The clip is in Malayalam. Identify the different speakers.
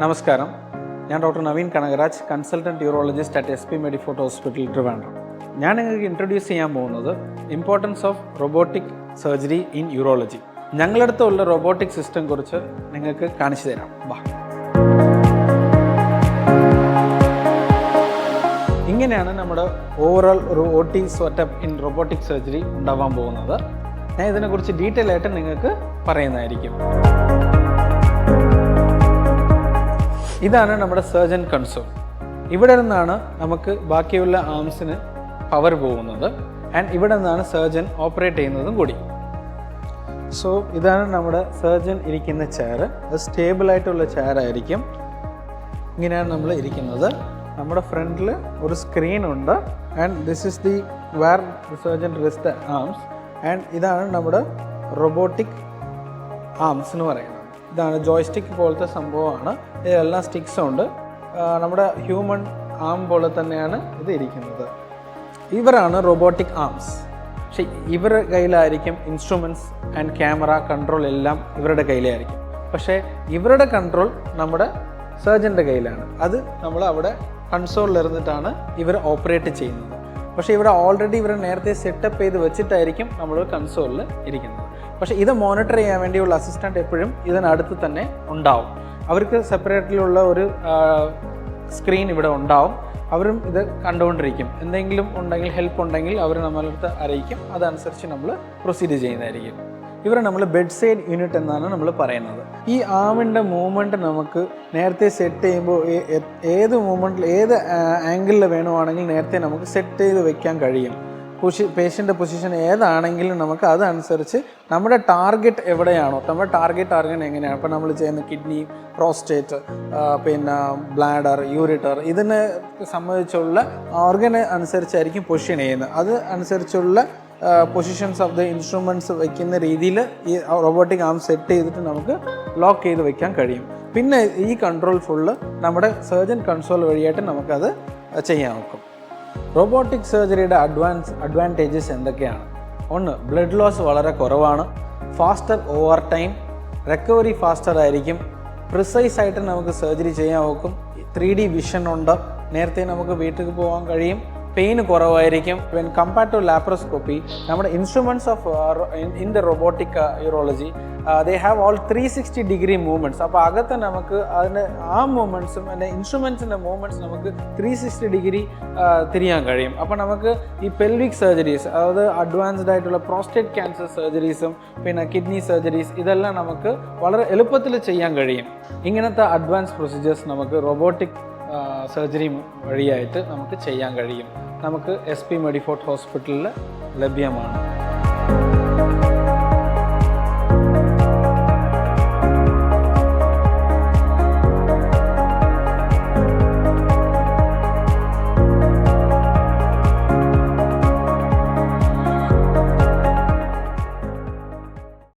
Speaker 1: നമസ്കാരം, ഞാൻ doctor Naveen Kanakaraj, consultant urologist at SP Medifort hospital Trivandrum. ഞാൻ നിങ്ങൾക്ക് ഇൻട്രൊഡ്യൂസ് ചെയ്യാൻ പോകുന്നത് importance of robotic surgery in urology. ഞങ്ങളടുത്തുള്ള റോബോട്ടിക് സിസ്റ്റം കുറിച്ച് നിങ്ങൾക്ക് കാണിച്ചു തരാം. ഇങ്ങനെയാണ് നമ്മുടെ ഓവറോൾ ഒരു OT setup in robotic surgery ഉണ്ടാവാൻ പോകുന്നത്. ഞാൻ ഇതിനെക്കുറിച്ച് ഡീറ്റെയിൽ ആയിട്ട് നിങ്ങൾക്ക് പറയുന്നതായിരിക്കും. ഇതാണ് നമ്മുടെ സർജൻ കൺസോൾ. ഇവിടെ നിന്നാണ് നമുക്ക് ബാക്കിയുള്ള ആംസിന് പവർ പോകുന്നത് ആൻഡ് ഇവിടെ നിന്നാണ് സർജൻ ഓപ്പറേറ്റ് ചെയ്യുന്നതും കൂടി. സോ ഇതാണ് നമ്മുടെ സർജൻ ഇരിക്കുന്ന ചെയർ. അത് സ്റ്റേബിളായിട്ടുള്ള ചെയർ ആയിരിക്കും. ഇങ്ങനെയാണ് നമ്മൾ ഇരിക്കുന്നത്. നമ്മുടെ ഫ്രണ്ടിൽ ഒരു സ്ക്രീൻ ഉണ്ട് and this is the where the surgeon rest arms and ഇതാണ് നമ്മുടെ റോബോട്ടിക് ആംസ് എന്ന് പറയുന്നത്. ഇതാണ് ജോയ്സ്റ്റിക്ക് പോലത്തെ സംഭവമാണ്. ഇതെല്ലാം സ്റ്റിക്സും ഉണ്ട്. നമ്മുടെ ഹ്യൂമൻ ആം പോലെ തന്നെയാണ് ഇത് ഇരിക്കുന്നത്. ഇവരാണ് റോബോട്ടിക് ആംസ്. പക്ഷേ ഇവരുടെ കയ്യിലായിരിക്കും ഇൻസ്ട്രുമെൻറ്റ്സ് ആൻഡ് ക്യാമറ കൺട്രോൾ എല്ലാം ഇവരുടെ കയ്യിലായിരിക്കും. പക്ഷേ ഇവരുടെ കൺട്രോൾ നമ്മുടെ സർജൻ്റെ കയ്യിലാണ്. അത് നമ്മൾ അവിടെ കൺസോളിലിരുന്നിട്ടാണ് ഇവർ ഓപ്പറേറ്റ് ചെയ്യുന്നത്. പക്ഷേ ഇവിടെ ഓൾറെഡി ഇവർ നേരത്തെ സെറ്റപ്പ് ചെയ്ത് വെച്ചിട്ടായിരിക്കും നമ്മൾ കൺസോളിൽ ഇരിക്കുന്നത്. പക്ഷേ ഇത് മോണിറ്റർ ചെയ്യാൻ വേണ്ടിയുള്ള അസിസ്റ്റൻ്റ് എപ്പോഴും ഇതിനടുത്ത് തന്നെ ഉണ്ടാവും. അവർക്ക് സെപ്പറേറ്റിലുള്ള ഒരു സ്ക്രീൻ ഇവിടെ ഉണ്ടാവും. അവരും ഇത് കണ്ടുകൊണ്ടിരിക്കും. എന്തെങ്കിലും ഉണ്ടെങ്കിൽ ഹെൽപ്പ് ഉണ്ടെങ്കിൽ അവർ നമ്മളടുത്ത് അറിയിക്കും. അതനുസരിച്ച് നമ്മൾ പ്രൊസീഡ് ചെയ്യുന്നതായിരിക്കും. ഇവരെ നമ്മൾ ബെഡ് സൈഡ് യൂണിറ്റ് എന്നാണ് നമ്മൾ പറയുന്നത്. ഈ ആമിൻ്റെ മൂവ്മെൻറ്റ് നമുക്ക് നേരത്തെ സെറ്റ് ചെയ്യുമ്പോൾ ഏത് മൂവ്മെൻറ്റിൽ ഏത് ആംഗിളിൽ വേണമെങ്കിൽ നേരത്തെ നമുക്ക് സെറ്റ് ചെയ്ത് വെക്കാൻ കഴിയും. പേഷ്യൻ്റെ പൊസിഷൻ ഏതാണെങ്കിലും നമുക്ക് അതനുസരിച്ച് നമ്മുടെ ടാർഗറ്റ് എവിടെയാണോ, നമ്മുടെ ടാർഗറ്റ് ഓർഗൻ എങ്ങനെയാണ്, ഇപ്പോൾ നമ്മൾ ചെയ്യുന്ന കിഡ്നി, പ്രോസ്റ്റേറ്റ്, പിന്നെ ബ്ലാഡർ, യൂറിറ്റർ, ഇതിനെ സംബന്ധിച്ചുള്ള ഓർഗന് അനുസരിച്ചായിരിക്കും പൊസിഷൻ ചെയ്യുന്നത്. അത് അനുസരിച്ചുള്ള പൊസിഷൻസ് ഓഫ് ദ ഇൻസ്ട്രുമെൻറ്റ്സ് വയ്ക്കുന്ന രീതിയിൽ ഈ റോബോട്ടിക് ആം സെറ്റ് ചെയ്തിട്ട് നമുക്ക് ലോക്ക് ചെയ്ത് വെക്കാൻ കഴിയും. പിന്നെ ഈ കൺട്രോൾ ഫുള്ള് നമ്മുടെ സർജൻ കൺസോൾ വഴിയായിട്ട് നമുക്കത് ചെയ്യാൻ നോക്കും. റോബോട്ടിക് സർജറിയുടെ അഡ്വാൻറ്റേജസ് എന്തൊക്കെയാണ്? ഒന്ന്, ബ്ലഡ് ലോസ് വളരെ കുറവാണ്. Faster over time, recovery faster ആയിരിക്കും. പ്രിസൈസ് ആയിട്ട് നമുക്ക് സർജറി ചെയ്യാൻ നോക്കും. 3D വിഷൻ ഉണ്ട്. നേരത്തെ നമുക്ക് വീട്ടിൽ പോകാൻ കഴിയും. പെയിൻ കുറവായിരിക്കും. വെൻ കമ്പയർഡ് ടു ലാപ്രോസ്കോപ്പി, നമ്മുടെ instruments of in the robotic urology they have all 360 movements. അപ്പോൾ അകത്ത് നമുക്ക് അതിൻ്റെ ആ മൂവ്മെൻറ്റ്സും അതിൻ്റെ ഇൻസ്ട്രുമെൻറ്റ്സിൻ്റെ മൂവ്മെൻറ്റ്സ് നമുക്ക് 360 തിരിയാൻ കഴിയും. അപ്പോൾ നമുക്ക് ഈ പെൽവിക് സർജറീസ്, അതായത് അഡ്വാൻസ്ഡ് ആയിട്ടുള്ള പ്രോസ്റ്റേറ്റ് ക്യാൻസർ സർജറീസും പിന്നെ കിഡ്നി സർജറീസ്, ഇതെല്ലാം നമുക്ക് വളരെ എളുപ്പത്തിൽ ചെയ്യാൻ കഴിയും. ഇങ്ങനത്തെ അഡ്വാൻസ് പ്രൊസീജിയേഴ്സ് നമുക്ക് റോബോട്ടിക് സർജറി വഴിയായിട്ട് നമുക്ക് ചെയ്യാൻ കഴിയും. നമുക്ക് SP മെഡിഫോർട്ട് ഹോസ്പിറ്റലിൽ ലഭ്യമാണ്.